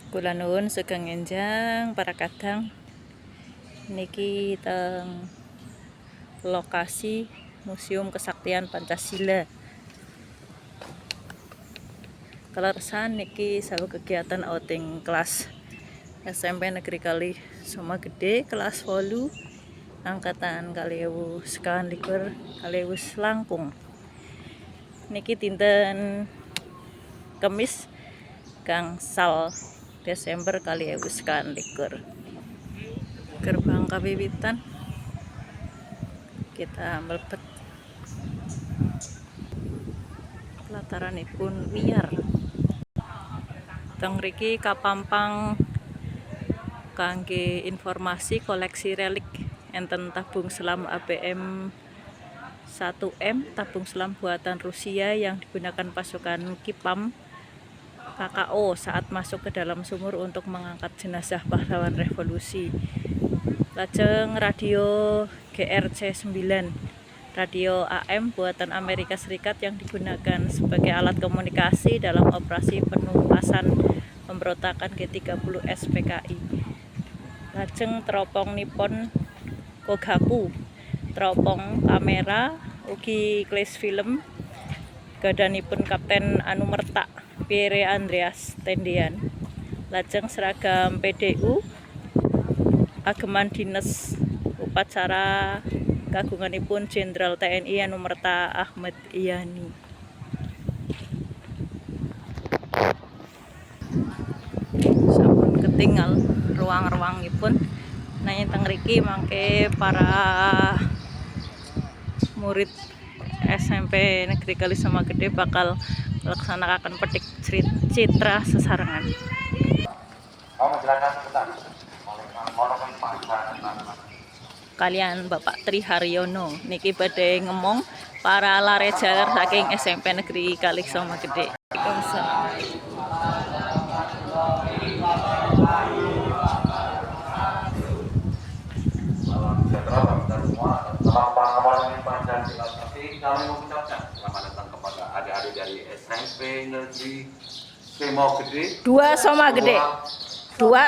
Kula nuwun sugeng enjang para kadang niki teng lokasi Museum Kesaktian Pancasila. Kaleresan niki sawu kegiatan outing kelas SMP Negeri Kali Soma Gede kelas 8 angkatan 2021 kalihwus langkung. Niki dinten Kemis gangsal Desember 2021. Gerbang kawiwitan kita mlebet pelataranipun wiyar. Teng mriki kapampang kangge informasi koleksi relik enten tabung selam ABM 1M, tabung selam buatan Rusia yang digunakan pasukan Kipam KKO saat masuk ke dalam sumur untuk mengangkat jenazah pahlawan revolusi. Lajeng radio GRC 9, radio AM buatan Amerika Serikat yang digunakan sebagai alat komunikasi dalam operasi penumpasan pemberontakan G30 SPKI. Lajeng teropong Nippon Kogaku, teropong kamera ugi kelas film gadanipun Kapten Anumerta Pierre Andreas Tendian. Lajeng seragam PDU ageman dinas upacara kagunganipun Jenderal TNI Anumerta Ahmad Yani. Sampun ketinggal ruang-ruangipun nang teng mriki mangke para murid SMP Negeri Kali Soma Gede bakal melaksanakan petik citra sesarengan. Kalian Bapak Tri Haryono niki badhe ngemong para larejar saking SMP Negeri Kali Soma Gede. Kami mengucapkan selamat datang kepada adik-adik dari SMP Negeri Soma Gede. Dua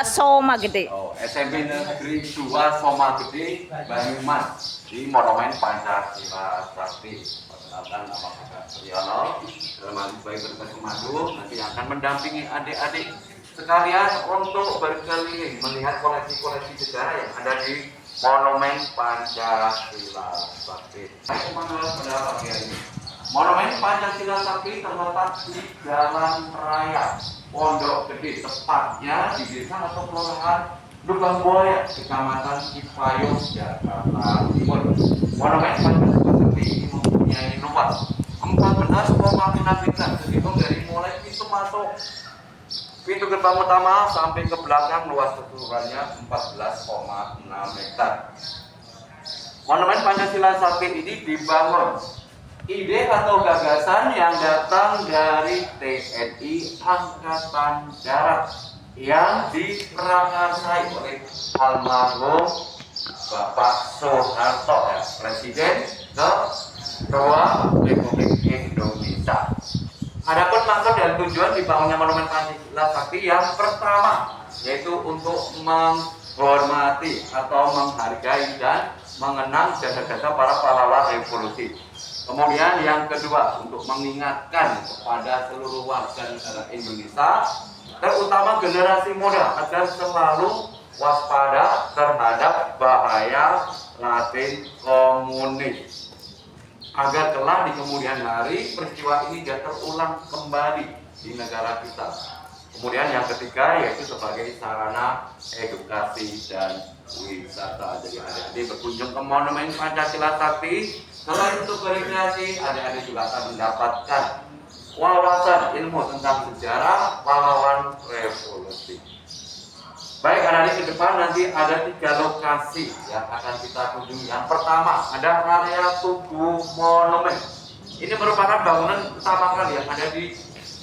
Soma Gede. Oh, SMP Negeri 2 Soma Gede Banyumas di Monumen Pancasila Sakti. Perkenalkan nama Bapak Priyono, sebagai berkas madu nanti akan mendampingi adik-adik sekalian untuk berkeliling melihat koleksi-koleksi sejarah yang ada di Monumen Pancasila Sakti. Monumen Pancasila Sakti terletak di Jalan Raya Pondok Gede, tepatnya di desa atau kelurahan Lubang Buaya, Kecamatan Cipayung, Jakarta Timur. Monumen Pancasila Sakti ini mempunyai luas 14,6 meter, terhitung dari mulai pintu masuk pintu gerbang utama sampai ke belakang, luas keseluruhannya 14,6 meter. Monumen Pancasila Sakti ini dibangun ide atau gagasan yang datang dari TNI Angkatan Darat yang diprakarsai oleh almarhum Bapak Soeharto, Presiden kedua Republik Indonesia. Adapun maksud dan tujuan dibangunnya Monumen Pancasila Sakti yang pertama yaitu untuk menghormati atau menghargai dan mengenang jasa-jasa para pahlawan revolusi. Kemudian yang kedua untuk mengingatkan kepada seluruh warga negara Indonesia, terutama generasi muda agar selalu waspada terhadap bahaya Latin komunis, agar kelak di kemudian hari peristiwa ini tidak terulang kembali di negara kita. Kemudian yang ketiga yaitu sebagai sarana edukasi dan wisata. Jadi adik-adik berkunjung ke Monumen Pancasila Sakti, selain untuk berrekreasi, adik-adik juga akan mendapatkan wawasan ilmu tentang sejarah pahlawan revolusi. Baik adik-adik, ke depan nanti ada 3 lokasi yang akan kita kunjungi. Yang pertama ada area Tugu Monumen. Ini merupakan bangunan pertama kali yang ada di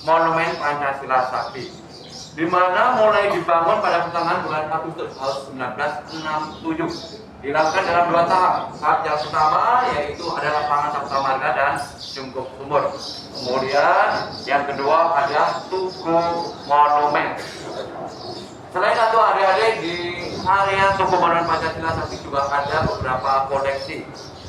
Monumen Pancasila Sakti, di mana mulai dibangun pada pertengahan bulan Agustus tahun 1967. Dilakukan dalam 2 tahap. Tahap yang pertama yaitu ada lapangan Sabta Marga dan Cungkup Sumur. Kemudian yang kedua ada Tugu Monumen. area Tugu Monumen Pancasila Sakti juga ada beberapa koleksi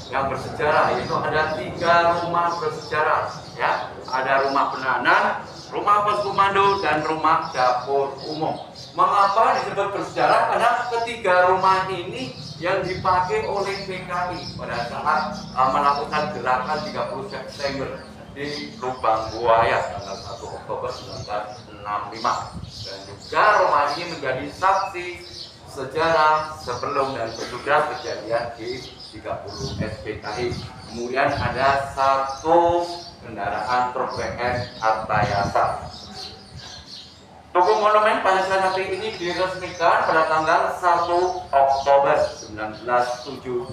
yang bersejarah, yaitu ada 3 rumah bersejarah, ya. Ada rumah penahanan, rumah pos komando, dan rumah dapur umum. Mengapa disebut bersejarah? Karena ketiga rumah ini yang dipakai oleh PKI pada saat melakukan gerakan 30 September di Lubang Buaya tanggal 1 Oktober 1965. Dan juga rumah ini menjadi saksi sejarah sebelum dan sesudah kejadian di 30 SPKI. Kemudian ada 1 kendaraan truk BS Artayasa. Tugu Monumen Pancasila Sakti ini diresmikan pada tanggal 1 Oktober 1972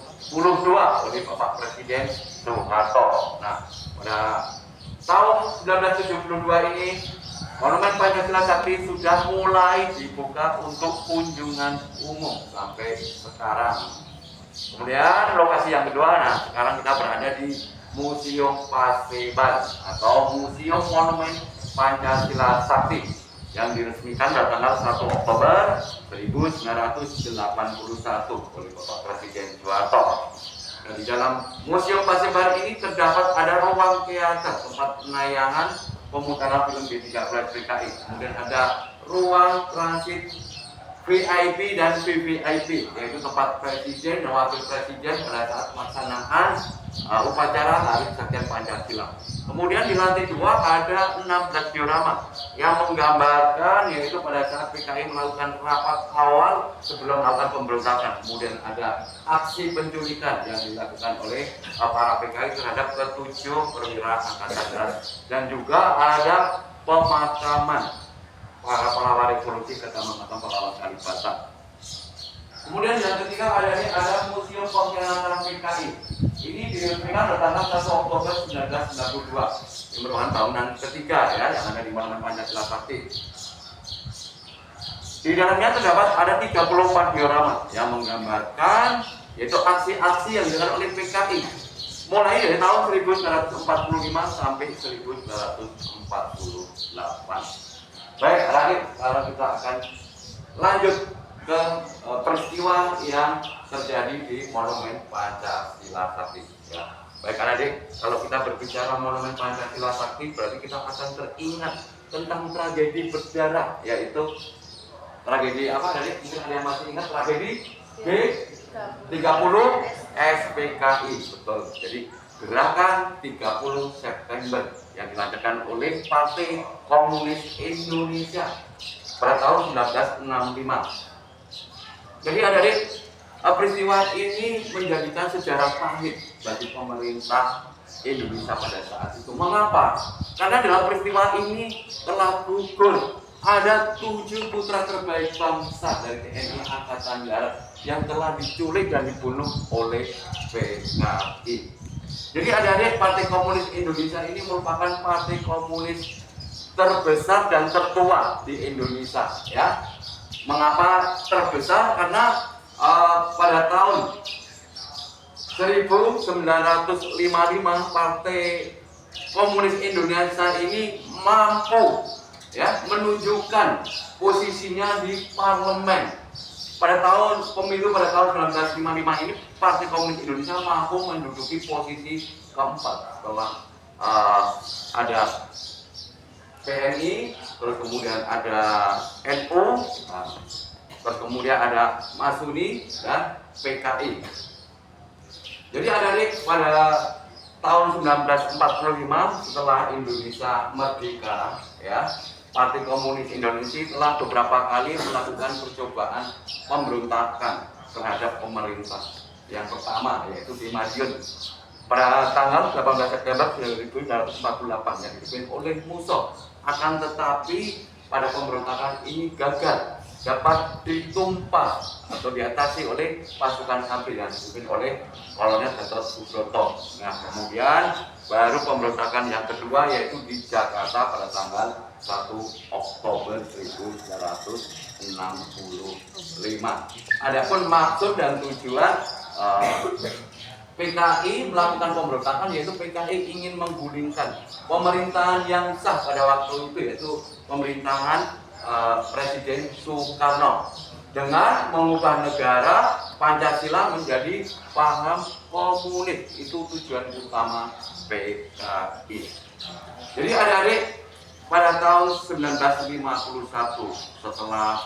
oleh Bapak Presiden Soeharto. Nah, pada tahun 1972 ini Monumen Pancasila Sakti sudah mulai dibuka untuk kunjungan umum sampai sekarang. Kemudian lokasi yang kedua, nah sekarang kita berada di Museum Paseban atau Museum Monumen Pancasila Sakti yang diresmikan pada tanggal 1 Oktober 1981 oleh Bapak Presiden Soeharto. Dan di dalam Museum Paseban ini terdapat ada ruang teater tempat penayangan pemutaran film G13 PKI. Kemudian ada ruang transit VIP dan VVIP, yaitu tempat presiden dan wakil presiden pada saat pelaksanaan upacara Hari Kesaktian Pancasila. Kemudian di lantai 2 ada 16 diorama yang menggambarkan, yaitu pada saat PKI melakukan rapat awal sebelum melakukan pemberontakan. Kemudian ada aksi penculikan yang dilakukan oleh para PKI terhadap ke-7 perwira angkatan darat, dan juga ada pemakaman para pahlawan revolusi ke makam pahlawan Kalibata. Kemudian yang ketiga ada Museum Pengkhianatan PKI. Ini diresmikan pada tanggal 1 Oktober 1992. Ini merupakan tahunan ketiga ya yang ada di Monumen Pancasila Sakti. Di dalamnya terdapat ada 34 diorama yang menggambarkan yaitu aksi-aksi yang dilakukan oleh PKI mulai dari tahun 1945 sampai 1948. Baik, lanjut kalau kita akan lanjut ke peristiwa yang terjadi di Monumen Pancasila Sakti. Ya. Baik adik, kalau kita berbicara Monumen Pancasila Sakti berarti kita akan teringat tentang tragedi berdarah, yaitu tragedi apa adik? Mungkin ada yang masih ingat tragedi G30 SPKI, betul. Jadi gerakan 30 September yang dilancarkan oleh Partai Komunis Indonesia pada tahun 1965. Jadi adik-adik, peristiwa ini menjadikan sejarah pahit bagi pemerintah Indonesia pada saat itu. Mengapa? Karena dalam peristiwa ini telah gugur ada 7 putra terbaik bangsa dari TNI Angkatan Darat yang telah diculik dan dibunuh oleh PKI. Jadi adik-adik, Partai Komunis Indonesia ini merupakan partai komunis terbesar dan tertua di Indonesia, ya. Mengapa terbesar? Karena pada tahun 1955 Partai Komunis Indonesia ini mampu ya menunjukkan posisinya di parlemen. Pada tahun pemilu pada tahun 1955 ini Partai Komunis Indonesia mampu menduduki posisi keempat setelah ada PNI, terus kemudian ada NU, terus kemudian ada Masuni dan PKI. Jadi adik-adik, pada tahun 1945 setelah Indonesia merdeka, ya, Partai Komunis Indonesia telah beberapa kali melakukan percobaan pemberontakan terhadap pemerintah. Yang pertama yaitu di Madiun pada tanggal 18 September 1948 yang dipimpin oleh Musso. Akan tetapi pada pemberontakan ini gagal dapat ditumpas atau diatasi oleh pasukan ABRI yang dipimpin oleh Kolonel Gatot Subroto. Nah, kemudian baru pemberontakan yang kedua yaitu di Jakarta pada tanggal 1 Oktober 1965. Adapun maksud dan tujuan PKI melakukan pemberontakan yaitu PKI ingin menggulingkan pemerintahan yang sah pada waktu itu, yaitu pemerintahan Presiden Soekarno. dengan mengubah negara Pancasila menjadi paham komunis. Itu tujuan utama PKI. Jadi adik-adik, pada tahun 1951 setelah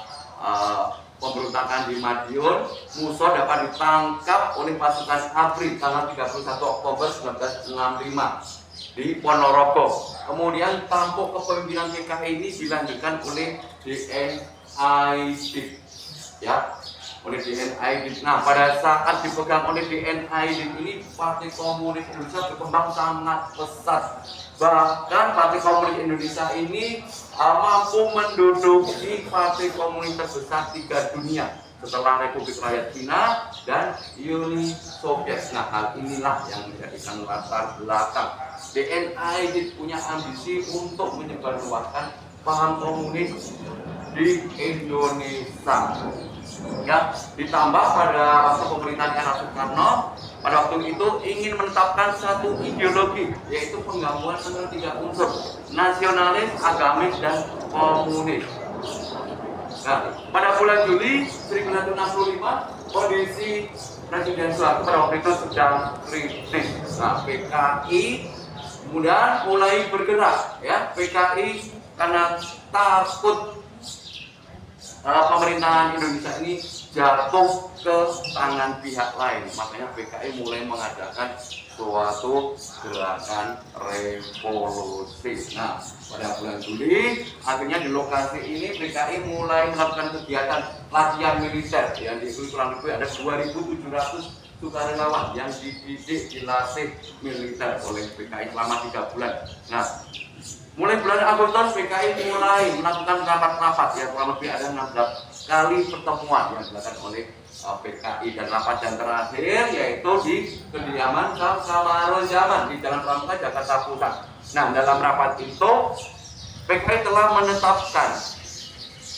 pemberontakan di Madiun, Musso dapat ditangkap oleh pasukan ABRI tanggal 31 Oktober 1965 di Ponorogo. Kemudian tampuk kepemimpinan PKI ini dilanjutkan oleh DNID, ya, oleh DNID. Nah, pada saat dipegang oleh DNID ini, Partai Komunis Indonesia berkembang sangat pesat. Bahkan Partai Komunis Indonesia ini mampu menduduki partai komunis terbesar 3 dunia setelah Republik Rakyat Cina dan Uni Soviet. Nah, hal inilah yang menjadikan latar belakang DNID punya ambisi untuk menyebarluaskan paham komunis di Indonesia. Ya, ditambah pada waktu pemerintahan era Soekarno, pada waktu itu ingin menetapkan satu ideologi, yaitu penggabungan antara 3 unsur, nasionalis, agamis, dan komunis. Nah, pada bulan Juli 1965, kondisi Presiden Soeharto pada waktu itu sedang kritis. Nah, PKI kemudian mulai bergerak, ya. PKI karena takut pemerintahan Indonesia ini jatuh ke tangan pihak lain, makanya PKI mulai mengadakan suatu gerakan revolusi. Nah, pada bulan Juli akhirnya di lokasi ini PKI mulai melakukan kegiatan latihan militer yang diikuti kurang lebih ada 2.700 sukarelawan yang dididik, dilatih militer oleh PKI selama 3 bulan. Nah, mulai bulan Agustus PKI mulai melakukan rapat-rapat, ya, kurang lebih ada 16 kali pertemuan yang dilakukan oleh PKI, dan rapat yang terakhir yaitu di kediaman Samarojaman di Jalan Pramuka, Jakarta Pusat. Nah, dalam rapat itu PKI telah menetapkan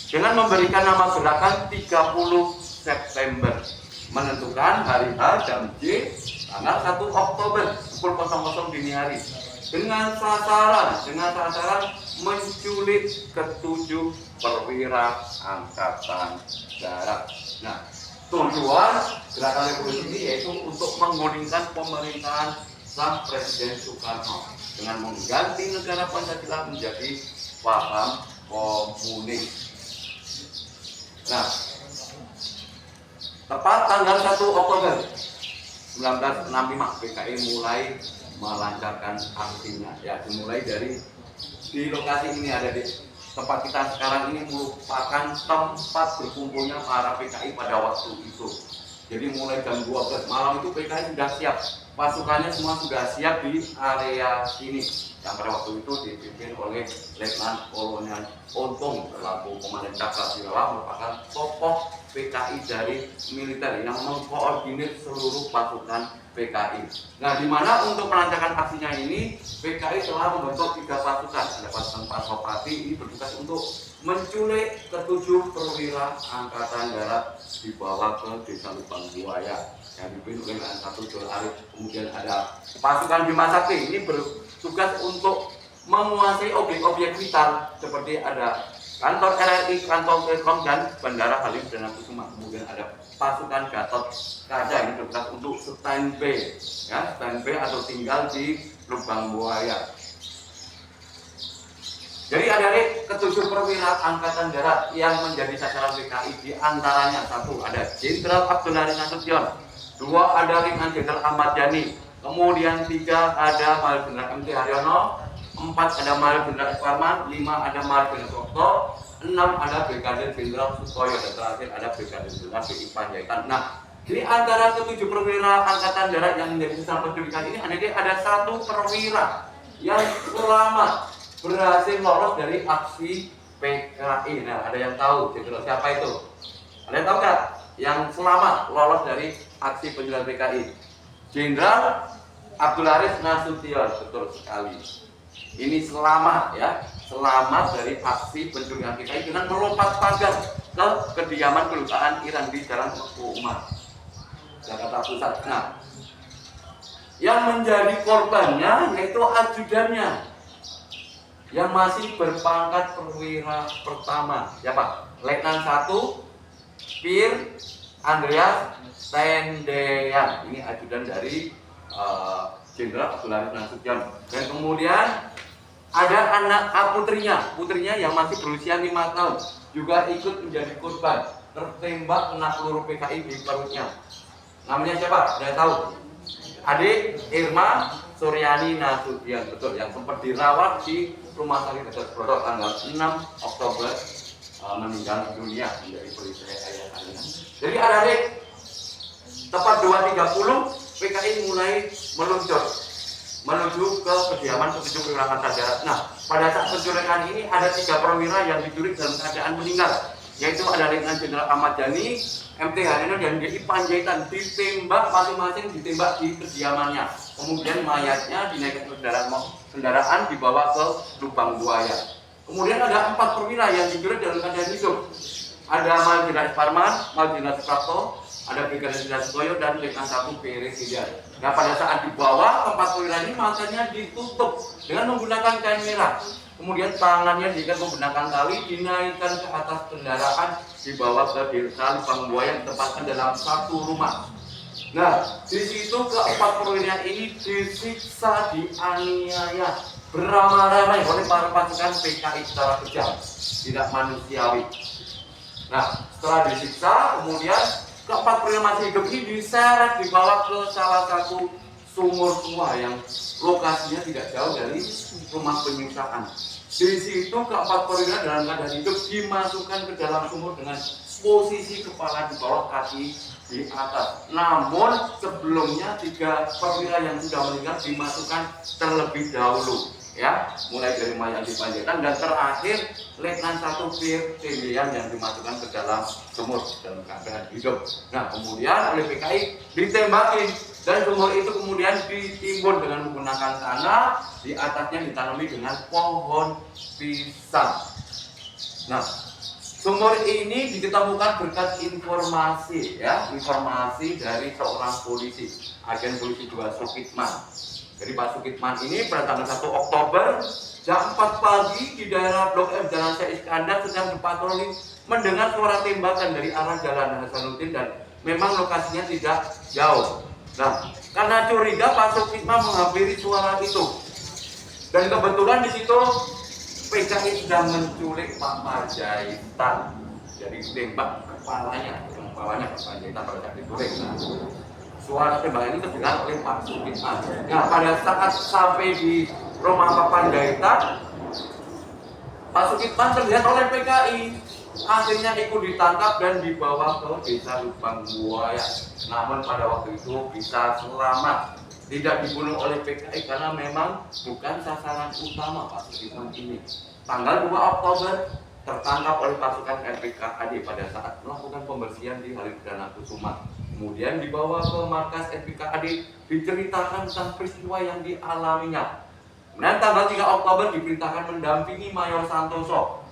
dengan memberikan nama gerakan 30 September, menentukan hari H jam J tanggal 1 Oktober pukul 00 dini hari dengan sasaran menculik ke-7 perwira angkatan darat. Nah, tujuan gerakan revolusi ini yaitu untuk menggulingkan pemerintahan sang Presiden Soekarno dengan mengganti negara Pancasila menjadi paham komunis. Nah, tepat tanggal 1 Oktober 1965 PKI mulai melancarkan aksinya, ya, dimulai dari di lokasi ini, ada di tempat kita sekarang ini merupakan tempat berkumpulnya para PKI pada waktu itu. Jadi mulai jam 12 malam itu PKI sudah siap, pasukannya semua sudah siap di area ini, yang pada waktu itu dipimpin oleh Letnan Kolonel Untung selaku Komandan Cakrasilawa, merupakan tokoh PKI dari militer yang mengkoordinir seluruh pasukan PKI. Nah, di mana untuk melancarkan aksinya ini PKI telah membentuk 3 pasukan. Ada pasukan Pasopati ini bertugas untuk menculik ke-7 perwira angkatan darat dibawa ke Desa Lubang Buaya yang dipimpin oleh satu Jol Arif. Kemudian ada pasukan Bima Sakti, ini bertugas untuk menguasai objek-objek vital seperti ada kantor RRI, kantor Telkom, dan Bandara Halim Perdana Kusuma. Kemudian ada pasukan Gatot Kaca, ini bertugas untuk standby, ya, standby atau tinggal di Lubang Buaya. Jadi adik-adik, ke-7 perwira angkatan darat yang menjadi sasaran PKI di antaranya: 1 ada Jenderal Abdul Haris Nasution, 2 ada Letnan Jenderal Ahmad Yani, kemudian 3 ada Mayor Jenderal MT Haryono, 4 ada Mayor Jenderal Suparman, 5 ada Mayor Jenderal Sokto, 6 ada Brigadir Jenderal Sutoyo, dan terakhir ada Brigadir Jenderal BI Panjaitan. Nah, jadi antara ke-7 perwira angkatan darat yang menjadi sasaran penculikan ini, ada 1 perwira yang selamat berhasil lolos dari aksi PKI. Nah, ada yang tahu jenderal siapa itu? Ada yang tahu nggak? Yang selamat lolos dari aksi penculikan PKI? Jenderal Abdul Haris Nasution, betul sekali. Ini selamat, ya, selamat dari aksi penculikan PKI dengan melompat pagar ke kediaman kedutaan Iran di Jalan Teguh Umar, Jakarta Pusat. Nah, yang menjadi korbannya yaitu ajudannya yang masih berpangkat perwira pertama, ya Pak, Letnan 1 Pir Andreas Tendean. Ini ajudan dari Jenderal Abdul Nasution. Dan kemudian ada anak putrinya yang masih berusia 5 tahun juga ikut menjadi korban, tertembak kena peluru PKI di perutnya. Namanya siapa? Saya tahu. Adik Irma Suryani Nasution, betul, yang sempat dirawat di Rumah Sakit Gatot Broto tanggal 6 Oktober meninggal dunia menjadi polisi ayah kalian. Jadi adik tepat 2.30 PKI mulai meluncur menuju ke kediaman petunjuk perwira darat. Nah, pada saat penculikan ini ada 3 perwira yang diculik dalam keadaan meninggal, yaitu ada Letnan Jenderal Ahmad Yani, MT Haryono, dan DI Panjaitan. Ditembak masing-masing, ditembak di kediamannya. Kemudian mayatnya dinaikkan ke kendaraan dibawa ke lubang buaya. Kemudian ada 4 perwira yang diculik dalam keadaan hidup. Ada Majen Parman, Majen Suprapto, ada Brigadir Jenderal Sutoyo, dan Letnan 1 Peri Sidiar. Nah, pada saat dibawa ke 4 perwira ini matanya ditutup dengan menggunakan kain merah. Kemudian tangannya diikat menggunakan tali, dinaikkan ke atas kendaraan, dibawa ke desa Lubang Buaya, ditempatkan dalam satu rumah. Nah, di situ ke-4 perwira ini disiksa, dianiaya beramai-ramai oleh para pasukan PKI secara kejam, tidak manusiawi. Nah, setelah disiksa, kemudian ke-4 perwira masih hidup ini diseret, dibawa ke salah satu sumur tua yang lokasinya tidak jauh dari rumah penyiksaan. Di situ ke-4 perwira dalam keadaan hidup dimasukkan ke dalam sumur dengan posisi kepala di bawah, kaki di atas. Namun sebelumnya 3 perwira yang sudah meninggal dimasukkan terlebih dahulu, ya, mulai dari mayat di Panjaitan, dan terakhir Letnan 1 Pir Tendean yang dimasukkan ke dalam sumur dalam keadaan hidup. Nah, kemudian oleh PKI ditembakin, dan sumur itu kemudian ditimbun dengan menggunakan tanah, di atasnya ditanami dengan pohon pisang. Nah, sumur ini ditemukan berkat informasi, ya, informasi dari seorang polisi, agen polisi 2 Sukitman. Jadi Pak Sukitman ini pada tanggal 1 Oktober jam 4 pagi di daerah Blok F Jalan Syekh Iskandar sedang berpatroli, mendengar suara tembakan dari arah Jalan Hasanuddin, dan memang lokasinya tidak jauh. Nah, karena curiga Pak Sukitman menghampiri suara itu, dan kebetulan di situ PKI sedang menculik Pak Panjaitan. Jadi tembak kepalanya Pak Panjaitan pada saat diculik. Nah, suara tembakan ini terdengar oleh Pak Sukitman. Nah, pada saat sampai di rumah Pak Panjaitan, Pak Sukitman terlihat oleh PKI. Akhirnya ikut ditangkap dan dibawa ke desa Lubang Buaya. Namun pada waktu itu bisa selamat, tidak dibunuh oleh PKI karena memang bukan sasaran utama Pak Sukitman ini. Tanggal 2 Oktober tertangkap oleh pasukan RPKAD pada saat melakukan pembersihan di Halim Perdana Kusuma. Kemudian dibawa ke markas RPKAD, diceritakan tentang peristiwa yang dialaminya. Kemudian tanggal 3 Oktober diperintahkan mendampingi Mayor Santoso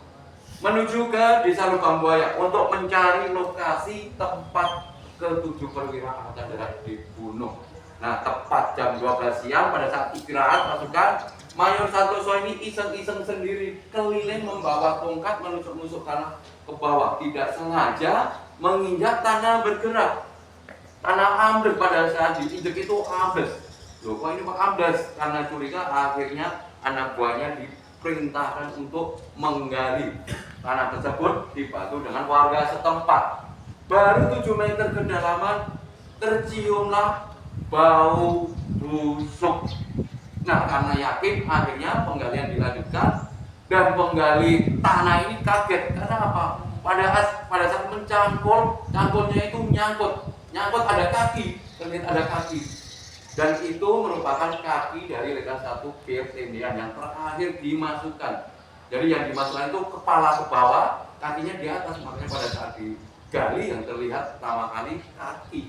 menuju ke desa Lubang Buaya untuk mencari lokasi tempat ke-7 perwira angkatan darat dibunuh. Nah, tepat jam 12 siang pada saat istirahat pasukan, Mayor Santoso ini iseng-iseng sendiri keliling membawa tongkat menusuk-nusuk tanah ke bawah, tidak sengaja menginjak tanah bergerak. Tanah ambles, pada saat diinjek itu ambles. Loh, kok ini kok ambles? Karena curiga, akhirnya anak buahnya diperintahkan untuk menggali tanah tersebut, dibantu dengan warga setempat. Baru 7 meter kedalaman terciumlah bau busuk. Nah, karena yakin, akhirnya penggalian dilanjutkan, dan penggali tanah ini kaget. Karena apa? Pada saat mencangkul, cangkulnya itu nyangkut ada kaki, terlihat ada kaki, dan itu merupakan kaki dari Letnan 1 Pir Tendean yang terakhir dimasukkan. Jadi yang dimasukkan itu kepala ke bawah, kakinya di atas, makanya pada saat digali yang terlihat pertama kali kaki.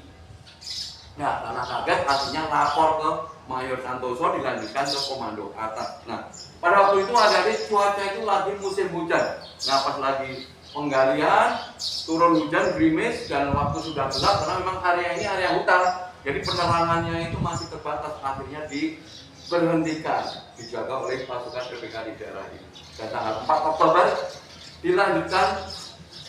Nah, karena kaget akhirnya lapor ke Mayor Santoso, dilanjutkan ke komando atas. Nah, pada waktu itu adik-adik cuaca itu lagi musim hujan. Nah, pas lagi penggalian turun hujan gerimis dan waktu sudah gelap karena memang area ini area hutan, jadi penerangannya itu masih terbatas. Akhirnya diberhentikan, dijaga oleh pasukan PPK di daerah ini. Dan tanggal 4 Oktober dilanjutkan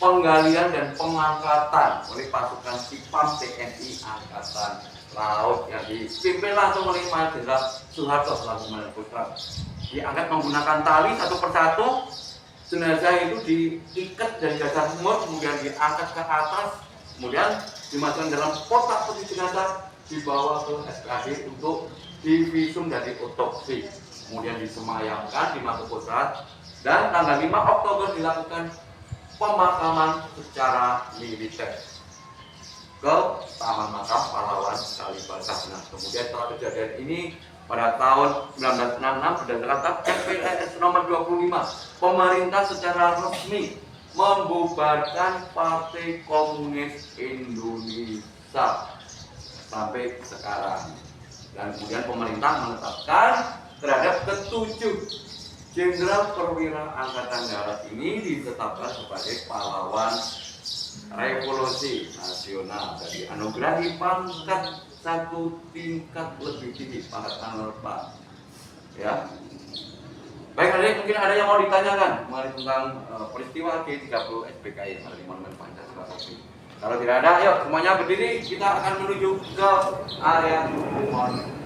penggalian dan pengangkatan oleh pasukan Sipam TNI Angkatan Laut yang dipimpin langsung oleh Jenderal Soeharto selaku Komandan Putra. Diangkat menggunakan tali satu persatu, jenazah itu diikat dari dasar sumur, kemudian diangkat ke atas, kemudian dimasukkan dalam kotak peti jenazah, dibawa ke SPAD untuk divisum dan diotopsi, kemudian disemayamkan di Mangkupusat, dan tanggal 5 Oktober dilakukan pemakaman secara militer ke Taman Makam Pahlawan Kalibata. Nah, kemudian setelah kejadian ini pada tahun 1966 berdasarkan MPRS nomor 25, pemerintah secara resmi membubarkan Partai Komunis Indonesia sampai sekarang. Dan kemudian pemerintah menetapkan terhadap ketujuh Jenderal Perwira Angkatan Darat ini ditetapkan sebagai pahlawan revolusi nasional dan dianugerahi pangkat satu tingkat lebih tinggi, pangkat anugerah. Ya. Baik, adik, mungkin ada yang mau ditanyakan mengenai tentang peristiwa G30 SPKI yang ada di Monumen Pancasila. Kalau tidak ada, yuk semuanya berdiri, kita akan menuju ke area monumen.